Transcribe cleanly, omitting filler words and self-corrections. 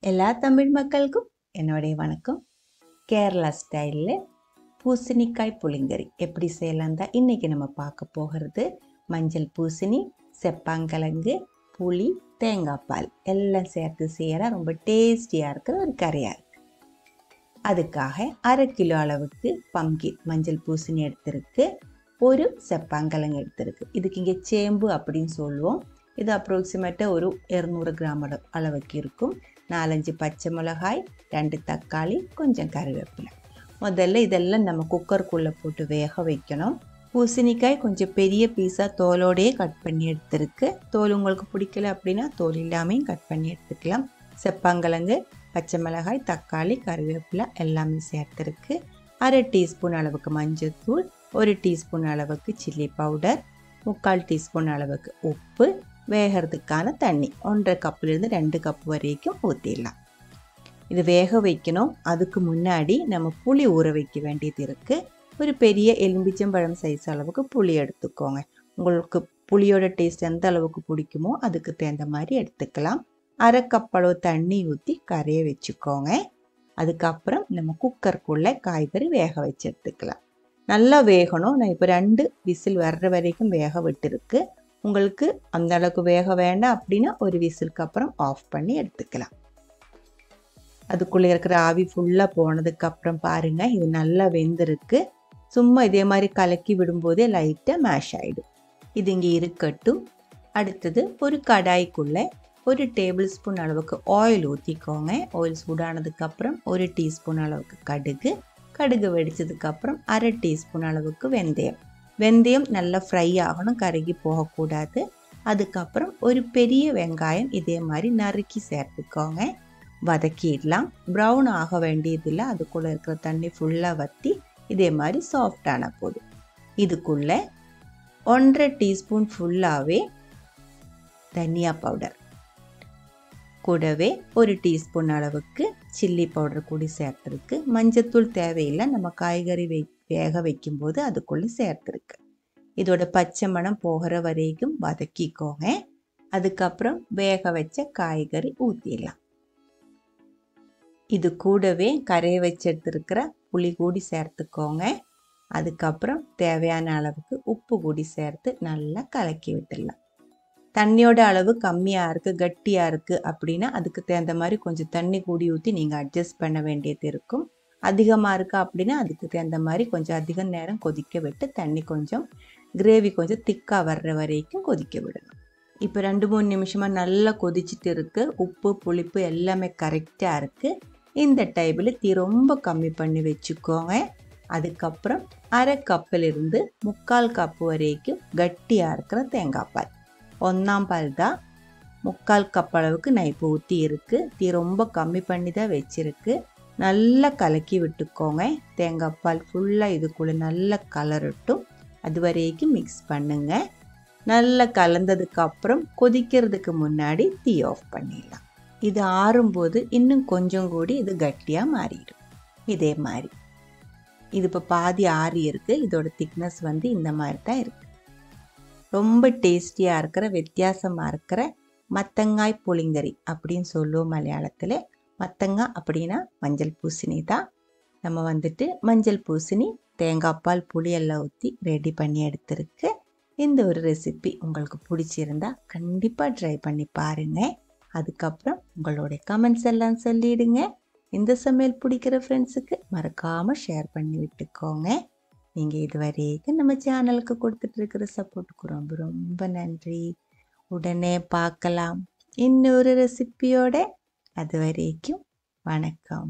எல்லா தமிழ் மக்களுக்கும் என்னுடைய வணக்கம். கேரளா ஸ்டைலில் பூசணிக்காய் புளிங்கரி எப்படி செய்யலாம் தான் இன்றைக்கி நம்ம பார்க்க போகிறது. மஞ்சள் பூசணி, செப்பாங்கிழங்கு, புளி, தேங்காய் பால் எல்லாம் சேர்த்து செய்கிற ரொம்ப டேஸ்டியாக இருக்கிற ஒரு கறியாக இருக்குது. அதுக்காக 1/2 கிலோ அளவுக்கு பம்கின் மஞ்சள் பூசணி எடுத்திருக்கு, ஒரு செப்பாங்கிழங்கு எடுத்திருக்கு. இதுக்கு இங்கே சேம்பு அப்படின்னு சொல்லுவோம். இது அப்ராக்சிமேட்டாக ஒரு 200 கிராம் அளவுக்கு இருக்கும். 4-5 பச்சை மிளகாய், 2 தக்காளி, கொஞ்சம் கருவேப்பிலை. முதல்ல இதெல்லாம் நம்ம குக்கருக்குள்ளே போட்டு வேக வைக்கணும். பூசணிக்காய் கொஞ்சம் பெரிய பீஸாக தோலோடையே கட் பண்ணி எடுத்துருக்கு. தோல் உங்களுக்கு பிடிக்கல அப்படின்னா தோல் இல்லாமையும் கட் பண்ணி எடுத்துக்கலாம். செப்பாங்கிழங்கு, பச்சை மிளகாய், தக்காளி, கருவேப்பிலை எல்லாமே சேர்த்துருக்கு. 1/2 டீஸ்பூன் அளவுக்கு மஞ்சள்தூள், 1 டீஸ்பூன் அளவுக்கு சில்லி பவுடர், 3/4 டீஸ்பூன் அளவுக்கு உப்பு, வேகிறதுக்கான தண்ணி 1.5 கப்பிலிருந்து 2 கப் வரைக்கும் ஊற்றிடலாம். இது வேக வைக்கணும். அதுக்கு முன்னாடி நம்ம புளி ஊற வைக்க வேண்டியது இருக்குது. ஒரு பெரிய எலும்பிச்சம்பழம் சைஸ் அளவுக்கு புளி எடுத்துக்கோங்க. உங்களுக்கு புளியோட டேஸ்ட் எந்த அளவுக்கு பிடிக்குமோ அதுக்கு தகுந்த மாதிரி எடுத்துக்கலாம். 1/2 கப் அளவு தண்ணி ஊற்றி கரைய வச்சுக்கோங்க. அதுக்கப்புறம் நம்ம குக்கருக்குள்ளே காய்கறி வேக வச்சு எடுத்துக்கலாம். நல்லா வேகணும். நான் இப்போ 2 விசில் வர்ற வரைக்கும் வேக விட்டுருக்கு. உங்களுக்கு அந்த அளவுக்கு வேக வேண்டாம் அப்படின்னா ஒரு விசிலுக்கு அப்புறம் ஆஃப் பண்ணி எடுத்துக்கலாம். அதுக்குள்ளே இருக்கிற ஆவி ஃபுல்லாக போனதுக்கப்புறம் பாருங்கள், இது நல்லா வெந்திருக்கு. சும்மா இதே மாதிரி கலக்கி விடும்போதே லைட்டாக மேஷ் ஆகிடும். இது இங்கே இருக்கட்டும். அடுத்தது ஒரு கடாய்க்குள்ளே 1 டேபிள் ஸ்பூன் அளவுக்கு ஆயில் ஊற்றிக்கோங்க. ஆயில் சூடானதுக்கப்புறம் 1 டீஸ்பூன் அளவுக்கு கடுகு வெடிச்சதுக்கப்புறம் 1/2 டீஸ்பூன் அளவுக்கு வெந்தயம் நல்லா ஃப்ரை ஆகணும், கருகி போகக்கூடாது. அதுக்கப்புறம் ஒரு பெரிய வெங்காயம் இதே மாதிரி நறுக்கி சேர்த்துக்கோங்க. வதக்கிடலாம். ப்ரௌன் ஆக வேண்டியதில்லை. அதுக்குள்ளே இருக்கிற தண்ணி ஃபுல்லாக வற்றி இதே மாதிரி சாஃப்டான போதும். இதுக்குள்ளே 1/2 டீஸ்பூன் ஃபுல்லாகவே தனியா பவுடர், கூடவே 1 டீஸ்பூன் அளவுக்கு சில்லி பவுடர் கூடி சேர்த்துருக்கு. மஞ்சத்தூள் தேவையில்லை, நம்ம காய்கறி வேக வைக்கும்போது அதுக்குள்ளே சேர்த்துருக்கு. இதோட பச்சை மணம் போகிற வரைக்கும் வதக்கிக்கோங்க. அதுக்கப்புறம் வேக வச்ச காய்கறி ஊற்றிடலாம். இது கூடவே கரைய வச்சு எடுத்துருக்கிற புளி கூடி சேர்த்துக்கோங்க. அதுக்கப்புறம் தேவையான அளவுக்கு உப்பு கூடி சேர்த்து நல்லா கலக்கி விட்டுடலாம். தண்ணியோட அளவு கம்மியாக இருக்குது, கட்டியாக இருக்குது அப்படின்னா அதுக்கு தகுந்த மாதிரி கொஞ்சம் தண்ணி கூடி ஊற்றி நீங்கள் அட்ஜஸ்ட் பண்ண வேண்டியது இருக்கும். அதிகமாக இருக்கா அப்படின்னா அதுக்கு தகுந்த மாதிரி கொஞ்சம் அதிக நேரம் கொதிக்க விட்டு தண்ணி கொஞ்சம் கிரேவி கொஞ்சம் திக்காக வர்ற வரைக்கும் கொதிக்க விடணும். இப்போ 2-3 நிமிஷமாக நல்லா கொதிச்சுட்டு இருக்குது. உப்பு புளிப்பு எல்லாமே கரெக்டாக இருக்குது. இந்த டைமில் தீ ரொம்ப கம்மி பண்ணி வச்சுக்கோங்க. அதுக்கப்புறம் 1/2 கப்பிலிருந்து 3/4 கப்பு வரைக்கும் கட்டியாக இருக்கிற தேங்காய் பால், 1ஆம் பால் தான், 3/4 கப் அளவுக்கு நான் இப்போ ஊற்றி இருக்குது. தீ ரொம்ப கம்மி பண்ணி தான் வச்சுருக்கு. நல்லா கலக்கி விட்டுக்கோங்க. தேங்காய் பால் ஃபுல்லாக இதுக்குள்ளே நல்லா கலரட்டும். அது வரைக்கும் மிக்ஸ் பண்ணுங்க. நல்லா கலந்ததுக்கப்புறம் கொதிக்கிறதுக்கு முன்னாடி தீ ஆஃப் பண்ணிடலாம். இது ஆறும்போது இன்னும் கொஞ்சம் கூடி இது கட்டியாக மாறிடும். இதே மாதிரி இது இப்போ பாதி ஆறி இருக்குது. இதோட திக்னஸ் இந்த மாதிரி தான் இருக்குது. ரொம்ப டேஸ்டியாக இருக்கிற வித்தியாசமாக இருக்கிற மத்தங்காய் புளிங்கரி அப்படின்னு சொல்லுவோம் மலையாளத்தில். மத்தங்காய் அப்படின்னா மஞ்சள் பூசணி தான். நம்ம மஞ்சள் பூசணி, தேங்காய் பால், புளி எல்லாம் ஊற்றி ரெடி பண்ணி எடுத்துருக்கு. இந்த ஒரு ரெசிபி உங்களுக்கு பிடிச்சிருந்தா கண்டிப்பாக ட்ரை பண்ணி பாருங்கள். அதுக்கப்புறம் உங்களுடைய கமெண்ட்ஸ் எல்லாம் சொல்லிடுங்க. இந்த சமையல் பிடிக்கிற ஃப்ரெண்ட்ஸுக்கு மறக்காமல் ஷேர் பண்ணி விட்டுக்கோங்க. நீங்கள் இது வரைக்கும் நம்ம சேனலுக்கு கொடுத்துட்ருக்கிற சப்போர்ட்டுக்கு ரொம்ப ரொம்ப நன்றி. உடனே பார்க்கலாம் இன்னொரு ரெசிபியோட. அது வரைக்கும் வணக்கம்.